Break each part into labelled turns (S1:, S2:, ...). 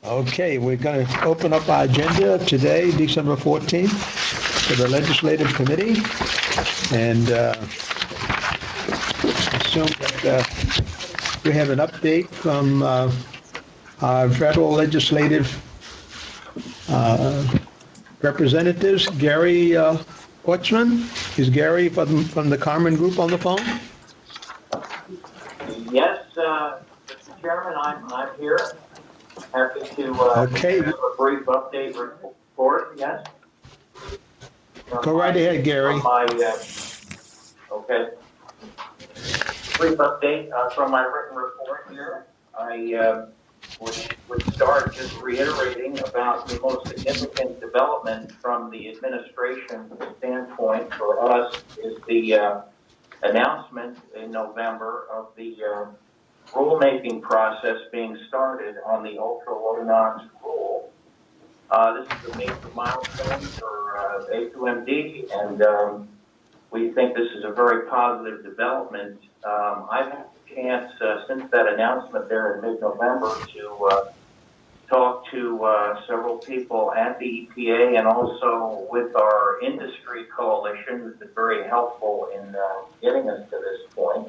S1: Okay, we're going to open up our agenda today, December 14th, for the Legislative Committee, and assume that we have an update from our federal legislative representatives. Gary Orchman. Is Gary from the Carmen Group on the phone?
S2: Yes, Mr. Chairman, I'm here. Happy to
S1: okay.
S2: give a brief update report. Yes.
S1: Go right ahead, Gary.
S2: Okay. Brief update from my written report here. I would start just reiterating about the most significant development from the administration standpoint for us is the announcement in November of the rulemaking process being started on the ultra-low NOx rule. This is a major milestone for SCAQMD, and we think this is a very positive development. I've had the chance since that announcement there in mid-November to talk to several people at the EPA and also with our industry coalition, who's been very helpful in getting us to this point.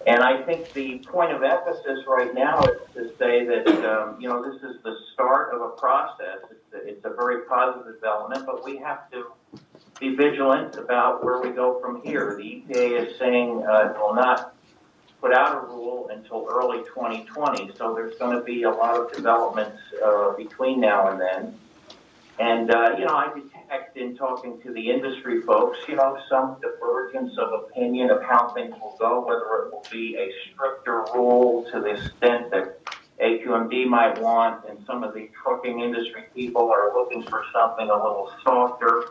S2: And I think the point of emphasis right now is to say that, this is the start of a process. It's a very positive development, but we have to be vigilant about where we go from here. The EPA is saying it will not put out a rule until early 2020, so there's going to be a lot of developments between now and then. And, I detect in talking to the industry folks, some divergence of opinion of how things will go, whether it will be a stricter rule to the extent that SCAQMD might want, and some of the trucking industry people are looking for something a little softer.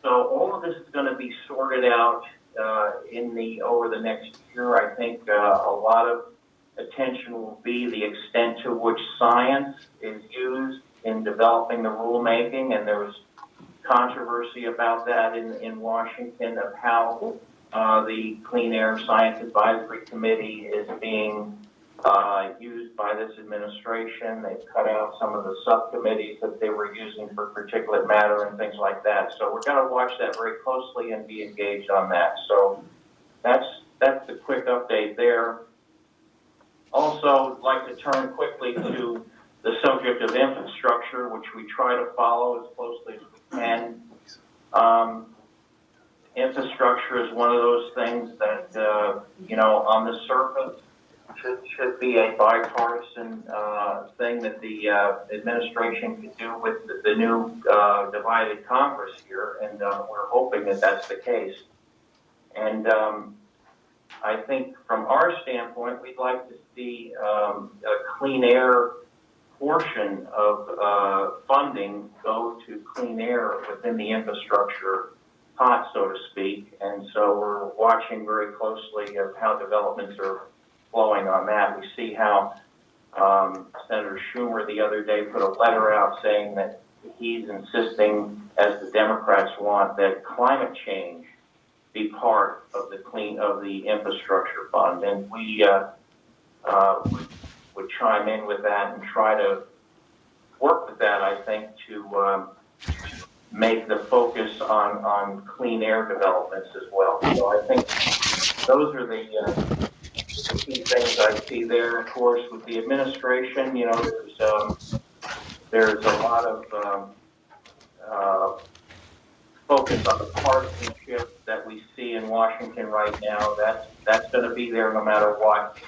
S2: So all of this is going to be sorted out over the next year. I think a lot of attention will be the extent to which science is used in developing the rulemaking, and there was controversy about that in Washington of how the Clean Air Science Advisory Committee is being used by this administration. They've cut out some of the subcommittees that they were using for particulate matter and things like that. So we're going to watch that very closely and be engaged on that. So that's the quick update there. Also, I'd like to turn quickly to the subject of infrastructure, which we try to follow as closely as we can. Infrastructure is one of those things that, on the surface should be a bipartisan thing that the administration can do with the new divided Congress here, and we're hoping that that's the case. And I think from our standpoint, we'd like to see a clean air portion of funding go to clean air within the infrastructure pot, so to speak. And so we're watching very closely of how developments are flowing on that. We see how Senator Schumer the other day put a letter out saying that he's insisting, as the Democrats want, that climate change be part of the infrastructure fund. And we would chime in with that and try to work with that, I think, to make the focus on clean air developments as well. So I think those are the key things I see there. Of course, with the administration, there's a lot of focus on the partisanship that we see in Washington right now. That's going to be there no matter what.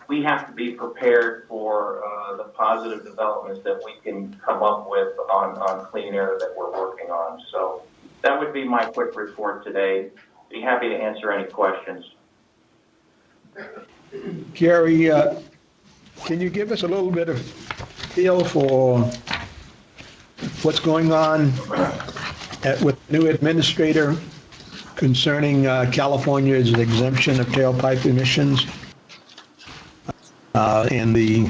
S2: We have to be prepared for the positive developments that we can come up with on clean air that we're working on. So that would be my quick report today. Be happy to answer any questions.
S1: Gary, can you give us a little bit of feel for what's going on with the new administrator concerning California's exemption of tailpipe emissions and the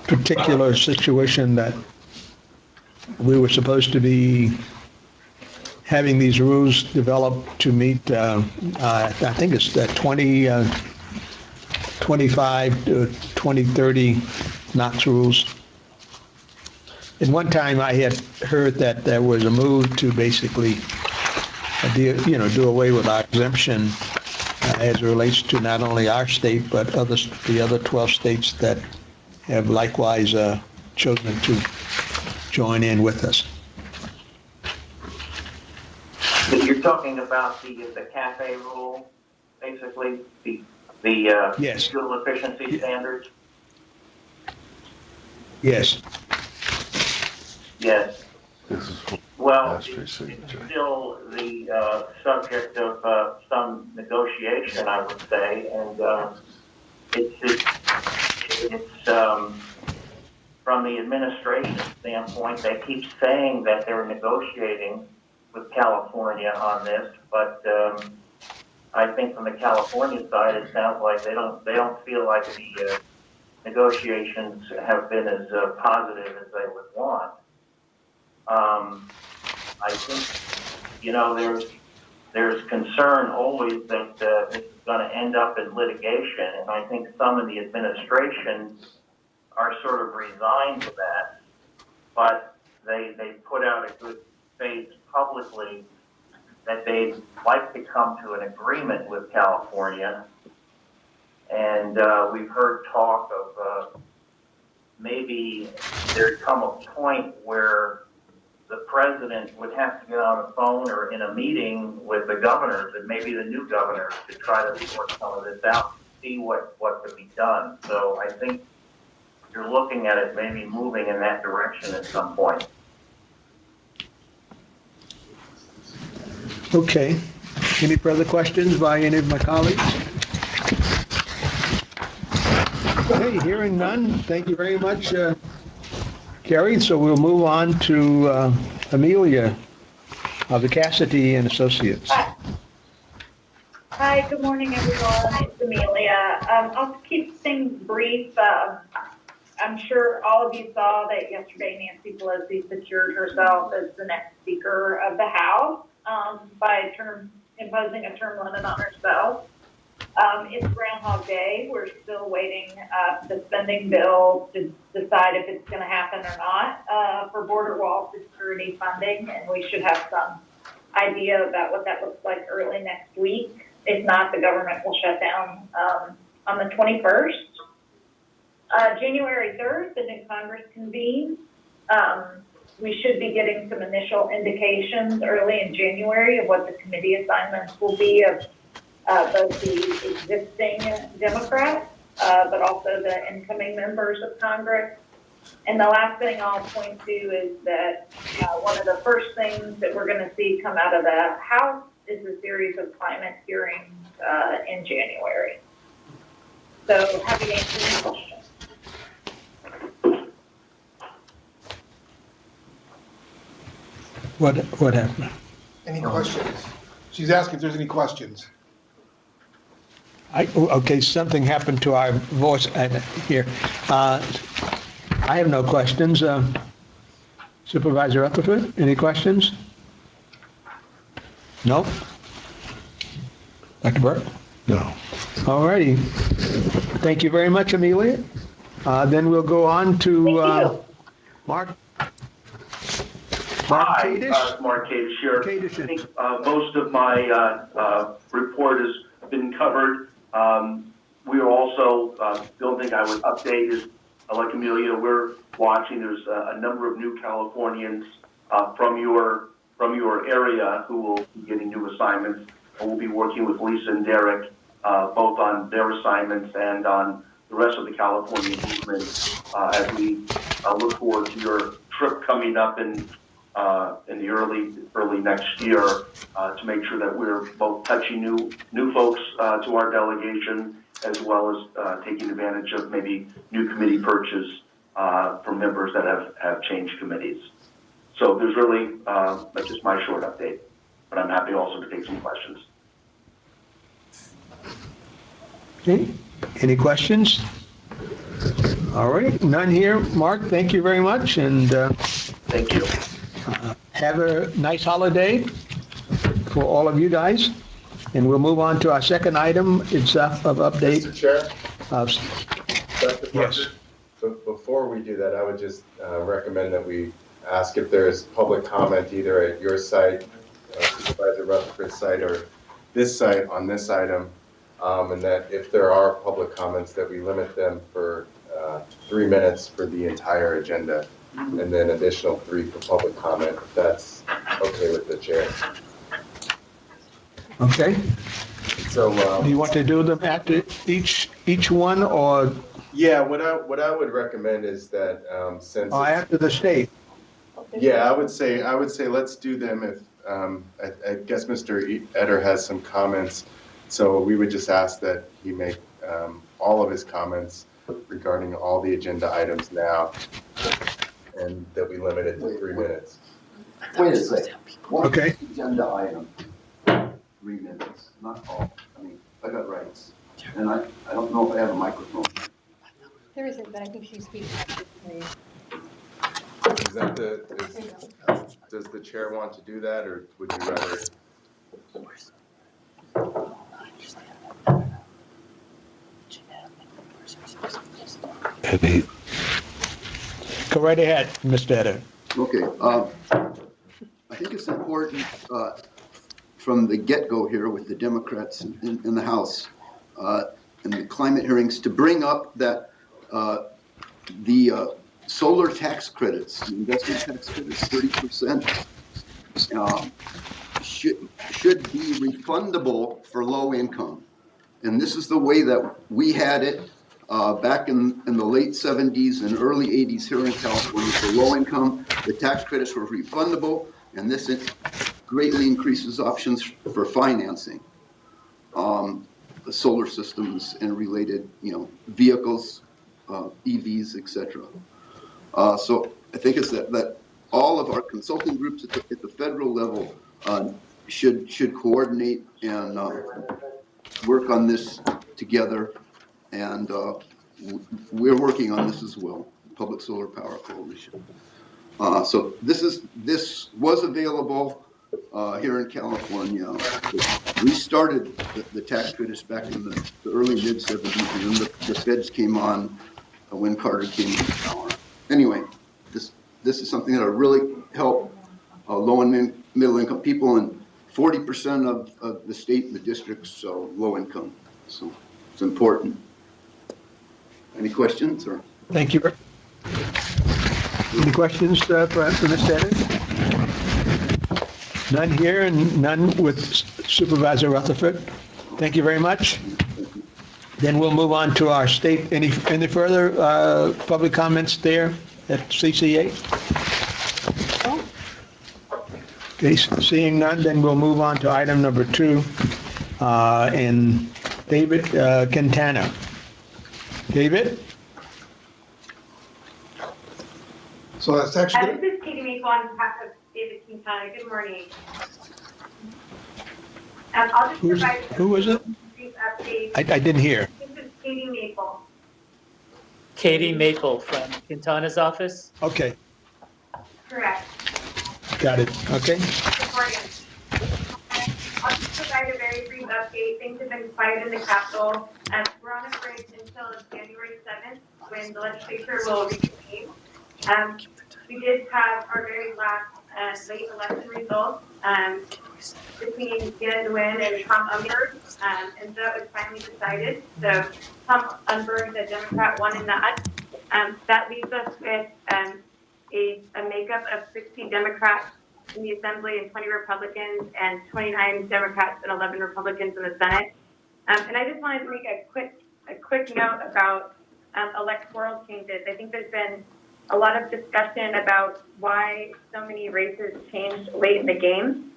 S1: particular situation that we were supposed to be having these rules developed to meet, I think it's the 2025 to 2030 Knox rules. At one time, I had heard that there was a move to basically, do away with our exemption as it relates to not only our state, but the other 12 states that have likewise chosen to join in with us.
S2: You're talking about the cafe rule, basically, the
S1: Yes.
S2: fuel efficiency standards?
S1: Yes.
S2: Yes.
S3: This is
S2: Well,
S3: Astrid
S2: it's
S3: signature.
S2: still the subject of some negotiation, I would say, and it's from the administration standpoint, they keep saying that they're negotiating with California on this, but I think from the California side, it sounds like they don't feel like the negotiations have been as positive as they would want. I think, there's concern always that this is going to end up in litigation, and I think some in the administration are sort of resigned to that, but they put out a good faith publicly that they'd like to come to an agreement with California, and we've heard talk of maybe there'd come a point where the president would have to get on the phone or in a meeting with the governors and maybe the new governors to try to sort some of this out, see what could be done. So I think you're looking at it maybe moving in that direction at some point.
S1: Okay. Any further questions by any of my colleagues? Okay, hearing none. Thank you very much, Kerry. So we'll move on to Amelia of the Cassidy and Associates.
S4: Hi, good morning, everyone. It's Amelia. I'll keep things brief. I'm sure all of you saw that yesterday Nancy Pelosi secured herself as the next Speaker of the House by imposing a term limit on herself. It's Groundhog Day. We're still waiting the spending bill to decide if it's going to happen or not for border wall security funding, and we should have some idea about what that looks like early next week. If not, the government will shut down on the 21st. January 3rd, the new Congress convenes. We should be getting some initial indications early in January of what the committee assignments will be of both the existing Democrats, but also the incoming members of Congress. And the last thing I'll point to is that one of the first things that we're going to see come out of the House is a series of climate hearings in January. So happy to answer any questions.
S1: What happened?
S5: Any questions? She's asking if there's any questions.
S1: Okay, something happened to our voice here. I have no questions. Supervisor Rutherford, any questions? No? Dr. Burke?
S3: No.
S1: All righty. Thank you very much, Amelia. Then we'll go on to Mark.
S2: Hi,
S1: Kadish?
S2: Mark Kadish here.
S1: Kadish.
S2: I think most of my report has been covered. We are also, the only thing I would update is, like Amelia, we're watching. There's a number of new Californians from your area who will be getting new assignments. And we'll be working with Lisa and Derek both on their assignments and on the rest of the California movement as we look forward to your trip coming up in the early next year to make sure that we're both touching new folks to our delegation as well as taking advantage of maybe new committee purchase from members that have changed committees. So there's really that's just my short update, but I'm happy also to take some questions.
S1: Okay. Any questions? All right, none here. Mark, thank you very much, and
S2: Thank you.
S1: have a nice holiday for all of you guys. And we'll move on to our second item. It's of update.
S5: Mr. Chair,
S1: Of,
S5: Dr.
S1: Yes.
S5: Parker,
S3: Before we do that, I would just recommend that we ask if there is public comment either at your site, Supervisor Rutherford's site, or this site on this item, and that if there are public comments, that we limit them for 3 minutes for the entire agenda, and then additional 3 for public comment, if that's okay with the chair.
S1: Okay.
S3: So,
S1: Do you want to do them after each one, or
S3: yeah, what I would recommend is that since
S1: after the state?
S3: yeah, I would say let's do them if I guess Mr. Eder has some comments, so we would just ask that he make all of his comments regarding all the agenda items now, and that we limit it to 3 minutes.
S6: Wait a second. One
S1: Okay.
S6: agenda item, 3 minutes, not all. I mean, I got rights. And I don't know if I have a microphone.
S7: There isn't, but I think she's speaking.
S3: Is that does the chair want to do that, or would you rather?
S1: Go right ahead, Mr. Eder.
S6: Okay, I think it's important from the get-go here with the Democrats in the House and the climate hearings to bring up that the solar tax credits, the investment tax credits, 30%, should be refundable for low income. And this is the way that we had it back in the late 70s and early 80s here in California for low income. The tax credits were refundable, and this greatly increases options for financing the solar systems and related, vehicles, EVs, etc. So I think it's that all of our consulting groups at the federal level should coordinate and work on this together. And we're working on this as well, Public Solar Power Coalition. So this was available here in California. We started the tax credits back in the early mid-70s, and then the feds came on when Carter came into power. Anyway, this is something that will really help low and middle income people, and 40% of the state and the districts, so low income. So it's important. Any questions? Or
S1: Thank you. Any questions for Mr. Eder? None here and none with Supervisor Rutherford. Thank you very much. Then we'll move on to our state. Any further public comments there at CCA? Okay, seeing none, then we'll move on to item number 2. And David Quintana. David?
S5: So that's actually,
S4: This is Katie Maple on behalf of David Quintana. Good morning. I'll just provide
S1: Who was it?
S4: a brief update.
S1: I didn't hear.
S4: This is Katie Maple.
S8: Katie Maple from Quintana's office.
S1: Okay,
S4: Correct.
S1: got it. Okay.
S4: Good morning. I'll just provide a very brief update. Things have been quiet in the Capitol. We're on a break until January 7th, when the legislature will reconvene. We did have our very last late election results between Dan Nguyen and Tom Umberg, and that was finally decided. So Tom Umberg, the Democrat, won in that. That leaves us with a makeup of 60 Democrats in the Assembly and 20 Republicans, and 29 Democrats and 11 Republicans in the Senate. And I just wanted to make a quick note about electoral changes. I think there's been a lot of discussion about why so many races changed late in the game.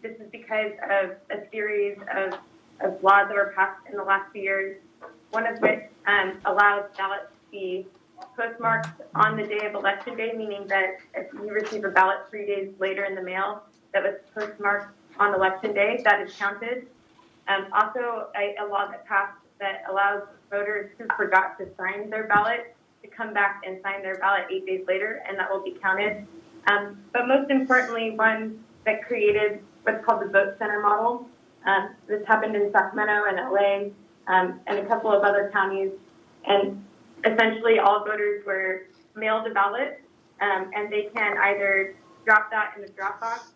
S4: This is because of a series of laws that were passed in the last few years, one of which allows ballots to be postmarked on the day of election day, meaning that if you receive a ballot 3 days later in the mail that was postmarked on election day, that is counted. Also, a law that passed that allows voters who forgot to sign their ballot to come back and sign their ballot 8 days later, and that will be counted. But most importantly, one that created what's called the vote center model. This happened in Sacramento and LA and a couple of other counties. And
S9: essentially all voters were mailed a ballot, and they can either drop that in the drop box,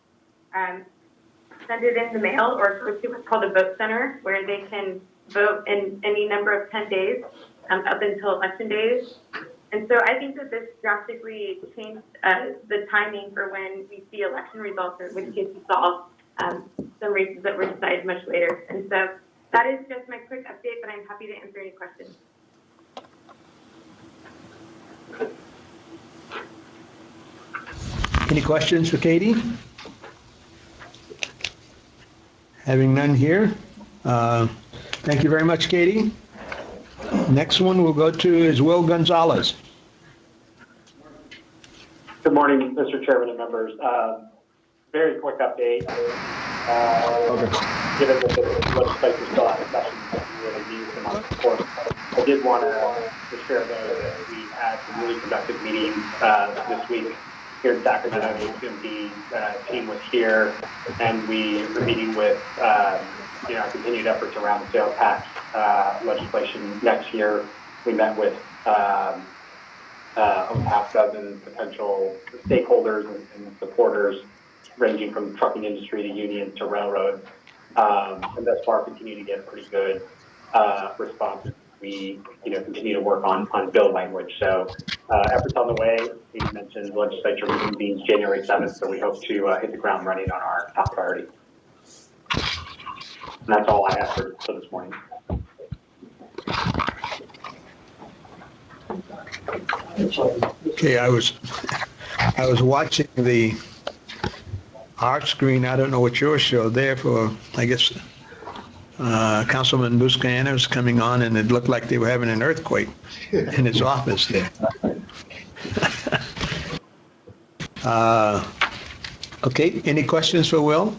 S9: send it in the mail, or go to what's called a vote center, where they can vote in any number of 10 days up until election days. And so I think that this drastically changed the timing for when we see election results, or in which case we saw some races that were decided much later. And so that is just my quick update, but I'm happy to answer any questions.
S1: Any questions for Katie? Having none here. Thank you very much, Katie. Next one we'll go to is Will Gonzalez.
S10: Good morning, Mr. Chairman and members. Very quick update. Given that the legislature still has session, really needs some support. I did want to share that we had some really productive meetings this week here in Sacramento. The SCAQMD team was here, and we were meeting with our continued efforts around the sales tax legislation next year. We met with a half dozen potential stakeholders and supporters, ranging from the trucking industry to unions to railroads, and thus far continue to get pretty good responses. We continue to work on bill language. So efforts on the way. You mentioned the legislature reconvenes January 7th, so we hope to hit the ground running on our top priority. And that's all I have for this morning.
S1: Okay, I was watching our screen. I don't know what yours showed there for, I guess, Councilman Buscaino's coming on, and it looked like they were having an earthquake in his office there. Okay, any questions for Will?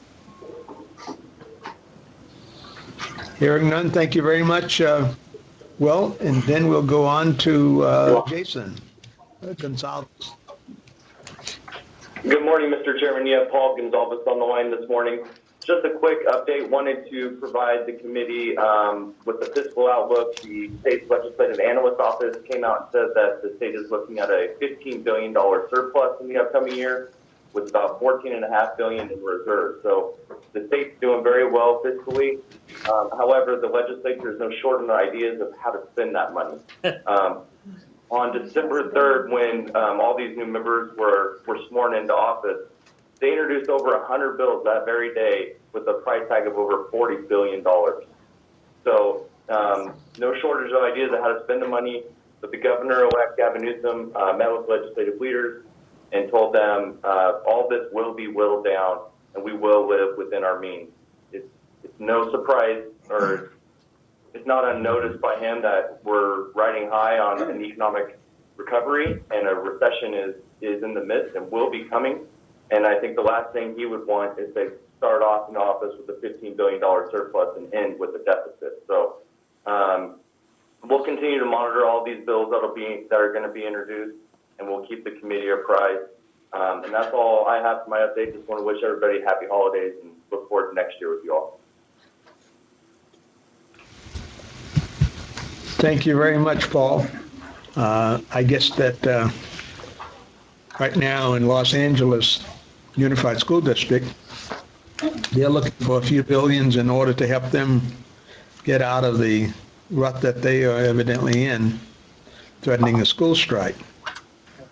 S1: Hearing none, thank you very much, Will, and then we'll go on to Jason Gonzalez.
S11: Good morning, Mr. Chairman. You have Paul Gonzalez on the line this morning. Just a quick update. Wanted to provide the committee with the fiscal outlook. The state's legislative analyst office came out and said that the state is looking at a $15 billion surplus in the upcoming year, with about $14.5 billion in reserves. So the state's doing very well fiscally. However, the legislature is no short on ideas of how to spend that money. On December 3rd, when all these new members were sworn into office, they introduced over 100 bills that very day with a price tag of over $40 billion. So no shortage of ideas of how to spend the money, but the governor-elect Gavin Newsom met with legislative leaders and told them all this will be whittled down and we will live within our means. It's no surprise, or it's not unnoticed by him, that we're riding high on an economic recovery, and a recession is in the midst and will be coming. And I think the last thing he would want is to start off in office with a $15 billion surplus and end with a deficit. So we'll continue to monitor all these bills that are going to be introduced, and we'll keep the committee apprised. And that's all I have for my update. Just want to wish everybody happy holidays and look forward to next year with you all.
S1: Thank you very much, Paul. I guess that right now in Los Angeles Unified School District, they're looking for a few billions in order to help them get out of the rut that they are evidently in, threatening a school strike.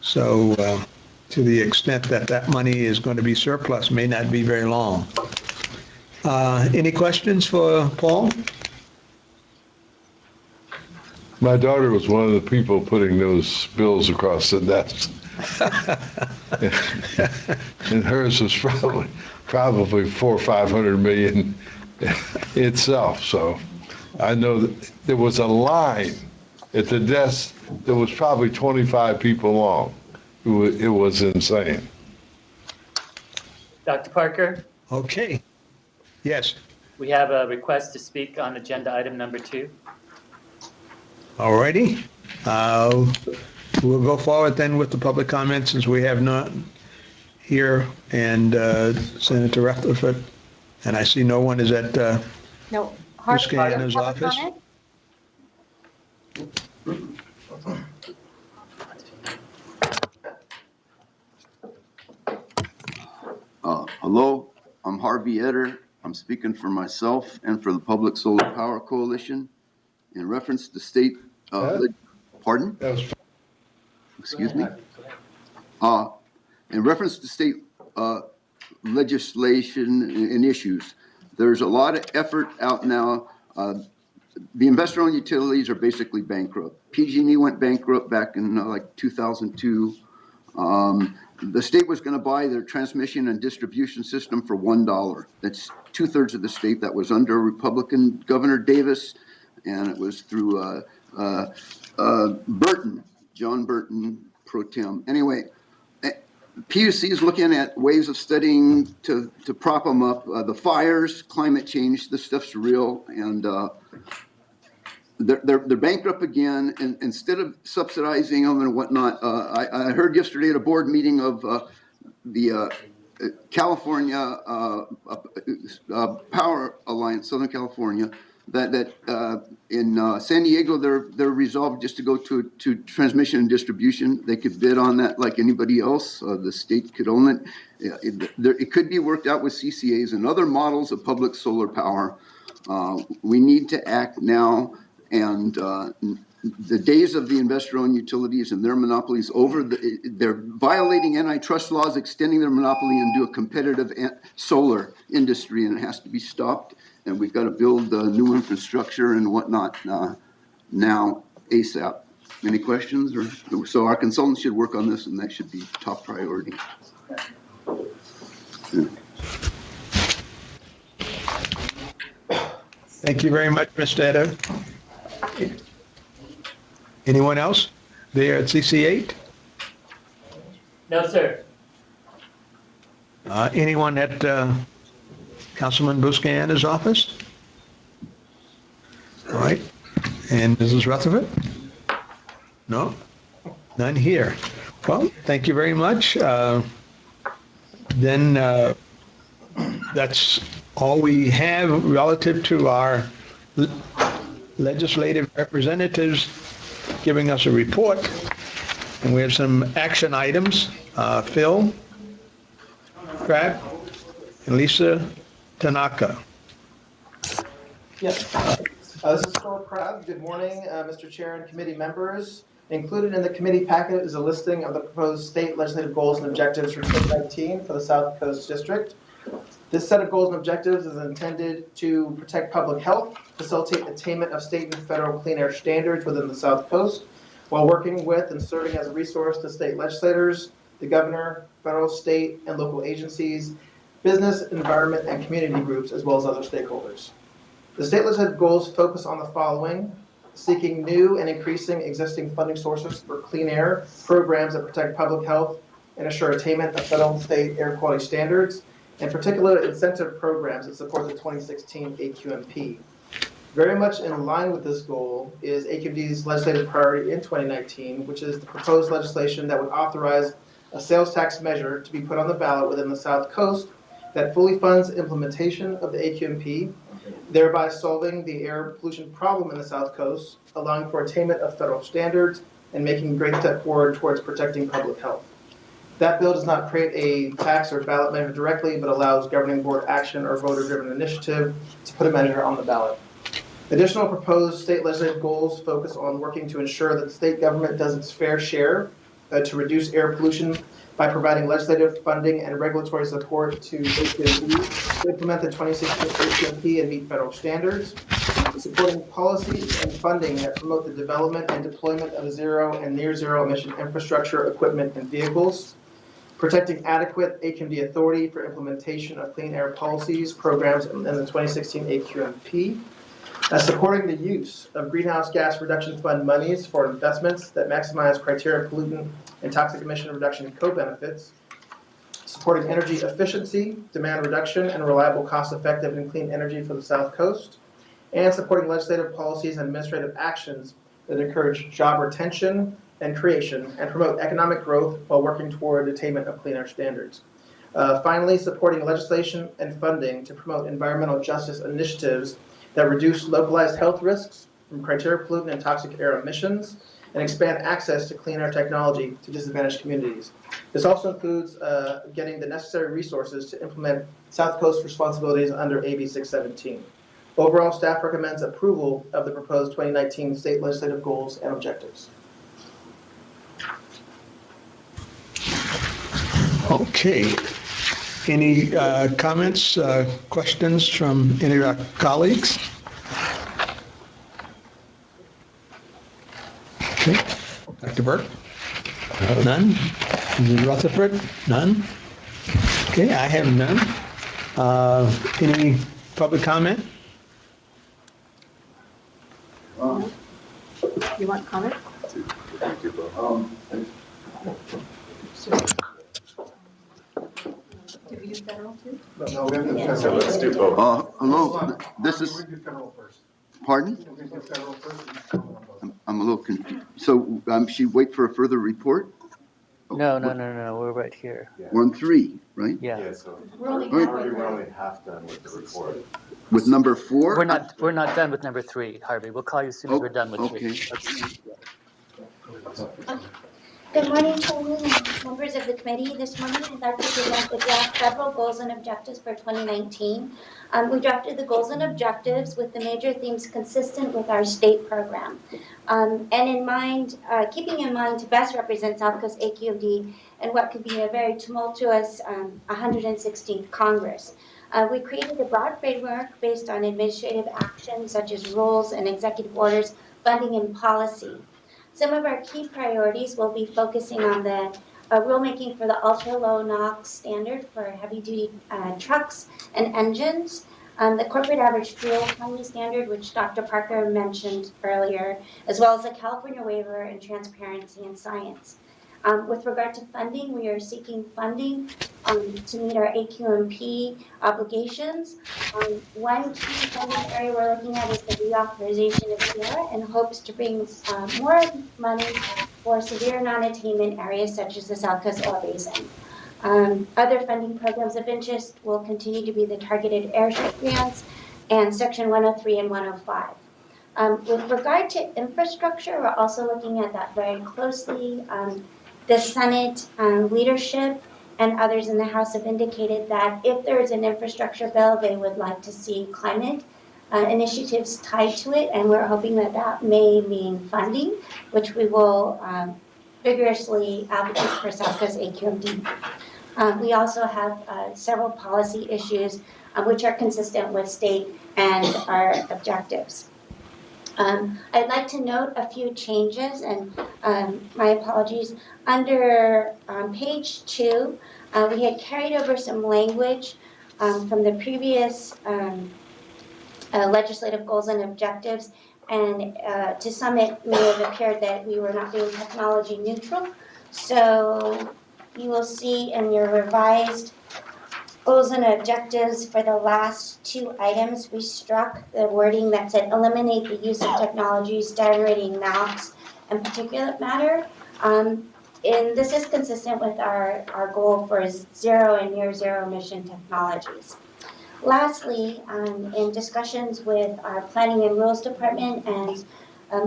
S1: So to the extent that that money is going to be surplus, may not be very long. Any questions for Paul?
S12: My daughter was one of the people putting those bills across the desk. And hers was probably 400 or 500 million itself. So I know that there was a line at the desk that was probably 25 people long. It was insane.
S8: Dr. Parker,
S1: Okay. Yes.
S8: we have a request to speak on agenda item number 2.
S1: All righty. We'll go forward then with the public comments, since we have none here, and Senator Rutherford, and I see no one is at
S7: No.
S1: Buscaino's
S7: Public
S1: office.
S7: comment?
S6: Hello, I'm Harvey Etter. I'm speaking for myself and for the Public Solar Power Coalition in reference to state, pardon?
S12: That was
S6: Excuse me? In reference to state legislation and issues, there's a lot of effort out now. The investor-owned utilities are basically bankrupt. PG&E went bankrupt back in like 2002. The state was going to buy their transmission and distribution system for $1. That's 2/3 of the state. That was under Republican Governor Davis, and it was through Burton, John Burton, pro tem. Anyway, PUC is looking at ways of studying to prop them up. The fires, climate change, this stuff's real, and they're bankrupt again. And instead of subsidizing them and whatnot, I heard yesterday at a board meeting of the California Power Alliance, Southern California, that in San Diego they're resolved just to go to transmission and distribution. They could bid on that like anybody else. The state could own it. It could be worked out with CCAs and other models of public solar power. We need to act now, and the days of the investor-owned utilities and their monopolies over. They're violating antitrust laws, extending their monopoly into a competitive solar industry, and it has to be stopped. And we've got to build new infrastructure and whatnot now ASAP. Any questions? So our consultants should work on this, and that should be top priority.
S1: Thank you very much, Mr. Etter. Anyone else there at CC8?
S8: No, sir.
S1: Anyone at Councilman Buscaina's office? All right. And Mrs. Rutherford? No? None here. Well, thank you very much. Then that's all we have relative to our legislative representatives giving us a report. And we have some action items. Phil Crabb and Lisa Tanaka.
S13: Yes. This is Phil Crabb. Good morning, Mr. Chair and committee members. Included in the committee packet is a listing of the proposed state legislative goals and objectives for 2019 for the South Coast District. This set of goals and objectives is intended to protect public health, facilitate attainment of state and federal clean air standards within the South Coast, while working with and serving as a resource to state legislators, the governor, federal, state, and local agencies, business, environment, and community groups, as well as other stakeholders. The state legislative goals focus on the following: seeking new and increasing existing funding sources for clean air programs that protect public health and assure attainment of federal and state air quality standards, in particular incentive programs that support the 2016 AQMP. Very much in line with this goal is AQMD's legislative priority in 2019, which is the proposed legislation that would authorize a sales tax measure to be put on the ballot within the South Coast that fully funds implementation of the AQMP, thereby solving the air pollution problem in the South Coast, allowing for attainment of federal standards, and making a great step forward towards protecting public health. That bill does not create a tax or ballot measure directly, but allows governing board action or voter-driven initiative to put a measure on the ballot. Additional proposed state legislative goals focus on working to ensure that the state government does its fair share to reduce air pollution by providing legislative funding and regulatory support to AQMD to implement the 2016 AQMP and meet federal standards, supporting policies and funding that promote the development and deployment of zero and near zero emission infrastructure, equipment, and vehicles, protecting adequate AQMD authority for implementation of clean air policies, programs, and the 2016 AQMP, supporting the use of greenhouse gas reduction fund monies for investments that maximize criteria pollutant and toxic emission reduction co-benefits, supporting energy efficiency, demand reduction, and reliable, cost-effective, and clean energy for the South Coast, and supporting legislative policies and administrative actions that encourage job retention and creation and promote economic growth while working toward attainment of clean air standards. Finally, supporting legislation and funding to promote environmental justice initiatives that reduce localized health risks from criteria pollutant and toxic air emissions, and expand access to clean air technology to disadvantaged communities. This also includes getting the necessary resources to implement South Coast responsibilities under AB 617. Overall, staff recommends approval of the proposed 2019 state legislative goals and objectives.
S1: Okay. Any comments, questions from any of our colleagues? Okay. Dr. Burke? None? Ms. Rutherford? None? Okay, I have none. Any public comment?
S7: You want comment? Did we do federal too?
S5: No, we haven't done
S3: So let's do both.
S6: Hello, this is,
S5: We're going to do federal first.
S6: pardon?
S5: We're going to do federal first.
S6: I'm a little confused. So should wait for a further report?
S8: No, we're right here.
S6: We're on 3, right?
S8: Yeah.
S3: So
S7: We're only
S3: we're only half done with the report.
S6: With number 4?
S8: We're not done with number 3, Harvey. We'll call you as soon as we're done with 3.
S6: Okay.
S14: Good morning, Chairman and members of the committee. This morning, I'd like to present the draft federal goals and objectives for 2019. We drafted the goals and objectives with the major themes consistent with our state program. And in mind, keeping in mind to best represent South Coast SCAQMD and what could be a very tumultuous 116th Congress. We created a broad framework based on administrative actions such as rules and executive orders, funding, and policy. Some of our key priorities will be focusing on the rulemaking for the ultra-low NOx standard for heavy-duty trucks and engines, the corporate average fuel economy standard, which Dr. Parker mentioned earlier, as well as the California waiver and transparency in science. With regard to funding, we are seeking funding to meet our AQMP obligations. One key funding area we're looking at is the reauthorization of SERA and hopes to bring more money for severe non-attainment areas such as the South Coast Oil Basin. Other funding programs of interest will continue to be the targeted airship grants and Section 103 and 105. With regard to infrastructure, we're also looking at that very closely. The Senate leadership and others in the House have indicated that if there is an infrastructure bill, they would like to see climate initiatives tied to it, and we're hoping that that may mean funding, which we will vigorously advocate for South Coast SCAQMD. We also have several policy issues which are consistent with state and our objectives. I'd like to note a few changes, and my apologies. Under page 2, we had carried over some language from the previous legislative goals and objectives, and to some it may have appeared that we were not being technology neutral. So you will see in your revised goals and objectives for the last 2 items, we struck the wording that said eliminate the use of technologies generating NOx and particulate matter. And this is consistent with our goal for zero and near zero emission technologies. Lastly, in discussions with our planning and rules department and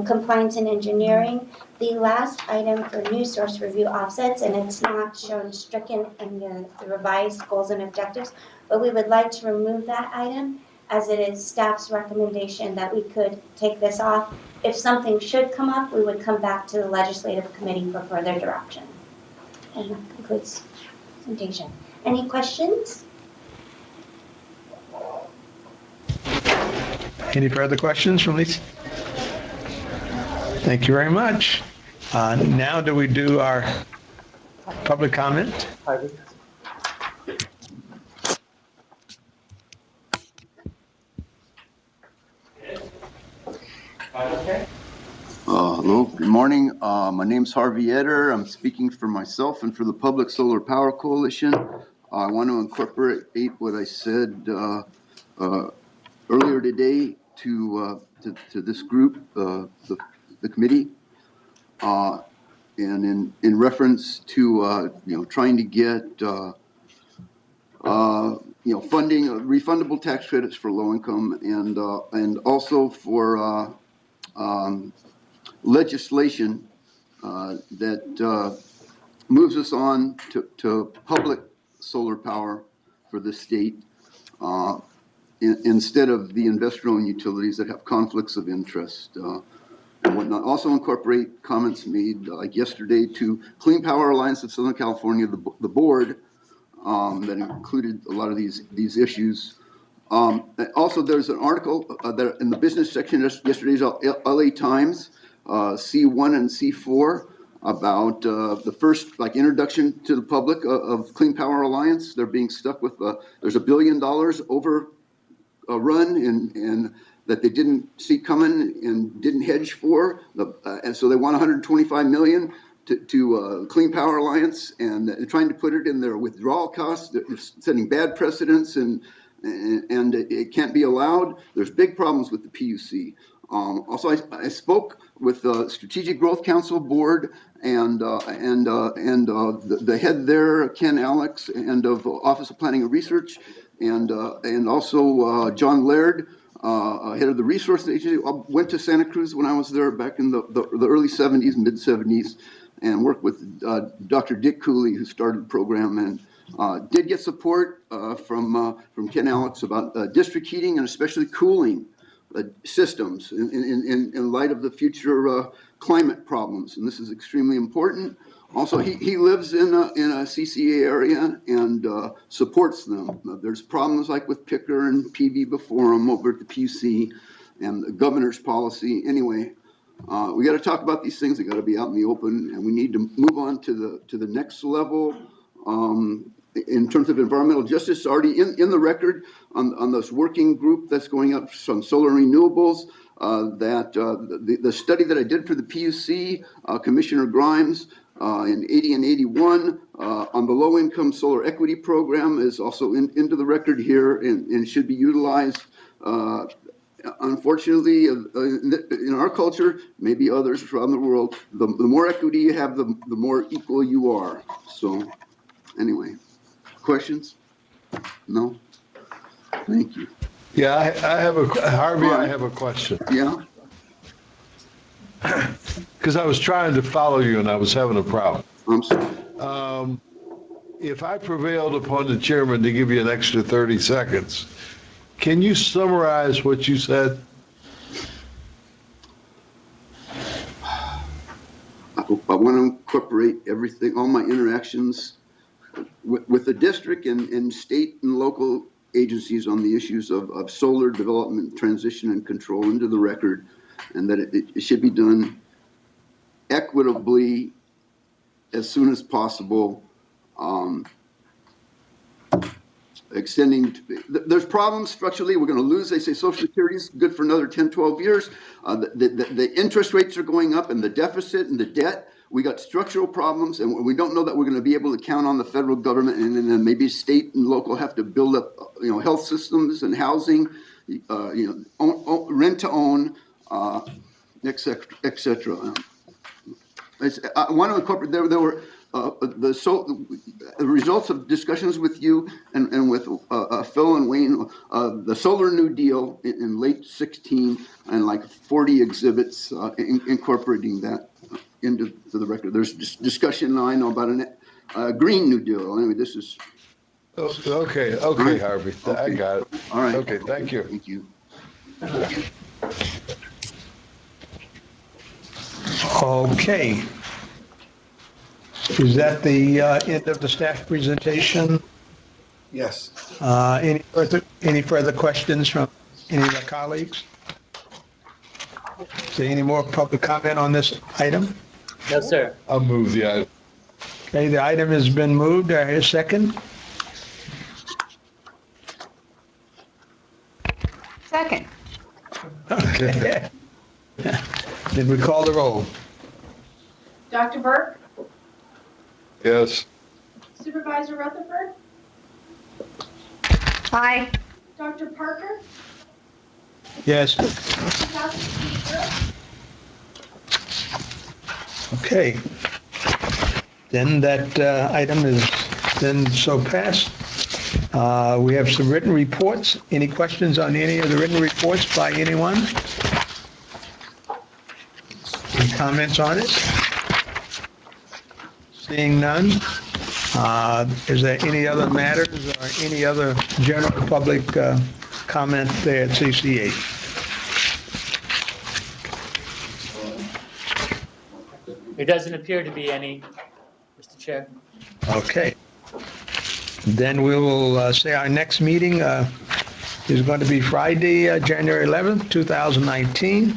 S14: compliance and engineering, the last item for new source review offsets, and it's not shown stricken in the revised goals and objectives, but we would like to remove that item as it is staff's recommendation that we could take this off. If something should come up, we would come back to the legislative committee for further direction. And that concludes the presentation. Any questions?
S1: Any further questions from Lisa? Thank you very much. Now do we do our public comment?
S8: Harvey?
S6: Hello, good morning. My name's Harvey Eder. I'm speaking for myself and for the Public Solar Power Coalition. I want to incorporate what I said earlier today to this group, the committee, and in reference to trying to get funding, refundable tax credits for low income, and also for legislation that moves us on to public solar power for the state instead of the investor-owned utilities that have conflicts of interest and whatnot. Also incorporate comments made like yesterday to Clean Power Alliance of Southern California, the board that included a lot of these issues. Also, there's an article that in the business section of yesterday's LA Times, C1 and C4, about the first introduction to the public of Clean Power Alliance. They're being stuck with there's $1 billion over run and that they didn't see coming and didn't hedge for, and so they want 125 million to Clean Power Alliance, and they're trying to put it in their withdrawal costs. They're setting bad precedents, and it can't be allowed. There's big problems with the PUC. Also, I spoke with the Strategic Growth Council board and the head there, Ken Alex, and of Office of Planning and Research, and also John Laird, head of the Resource Agency. I went to Santa Cruz when I was there back in the early 70s, mid 70s, and worked with Dr. Dick Cooley, who started the program, and did get support from Ken Alex about district heating and especially cooling systems in light of the future climate problems, and this is extremely important. Also, he lives in a CCA area and supports them. There's problems like with Picker and PV before him over at the PUC and the governor's policy. Anyway, we got to talk about these things. They got to be out in the open, and we need to move on to the next level. In terms of environmental justice, already in the record on this working group that's going up on solar renewables, that the study that I did for the PUC, Commissioner Grimes, in 80 and 81 on the low-income solar equity program is also into the record here and should be utilized. Unfortunately, in our culture, maybe others around the world, the more equity you have, the more equal you are. So anyway, questions? No? Thank you.
S12: Yeah, I have Harvey, I have a question.
S6: Yeah?
S12: Because I was trying to follow you and I was having a problem.
S6: I'm sorry.
S12: If I prevailed upon the chairman to give you an extra 30 seconds, can you summarize what you said?
S6: I want to incorporate everything, all my interactions with the district and state and local agencies on the issues of solar development, transition, and control into the record, and that it should be done equitably as soon as possible. Extending, there's problems structurally. We're going to lose. They say Social Security is good for another 10, 12 years. The interest rates are going up, and the deficit and the debt. We got structural problems, and we don't know that we're going to be able to count on the federal government, and then maybe state and local have to build up, health systems and housing, rent to own, et cetera. I want to incorporate. There were the results of discussions with you and with Phil and Wayne, the Solar New Deal in late 16, and like 40 exhibits incorporating that into the record. There's discussion now, I know, about a Green New Deal. Anyway, this is...
S12: Okay,
S6: right.
S12: Harvey,
S6: okay.
S12: I got it.
S6: All right.
S12: Okay, thank you.
S6: Thank you.
S1: Okay. Is that the end of the staff presentation?
S5: Yes.
S1: Any further questions from any of the colleagues? Is there any more public comment on this item?
S8: No, sir.
S12: I'll move the item.
S1: Okay, the item has been moved. Do I hear a second?
S7: Second.
S1: Okay. Then we call the roll.
S15: Dr. Burke?
S12: Yes.
S15: Supervisor Rutherford?
S7: Aye.
S15: Dr. Parker?
S1: Yes. Okay. Then that item is then so passed. We have some written reports. Any questions on any of the written reports by anyone? Any comments on it? Seeing none. Is there any other matters or any other general public comment there at CCA?
S8: There doesn't appear to be any, Mr. Chair.
S1: Okay. Then we will say our next meeting is going to be Friday, January 11th, 2019.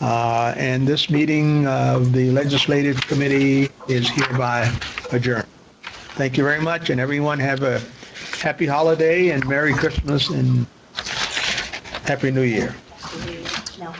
S1: And this meeting of the Legislative Committee is hereby adjourned. Thank you very much, and everyone have a happy holiday and Merry Christmas and Happy New Year.
S7: No.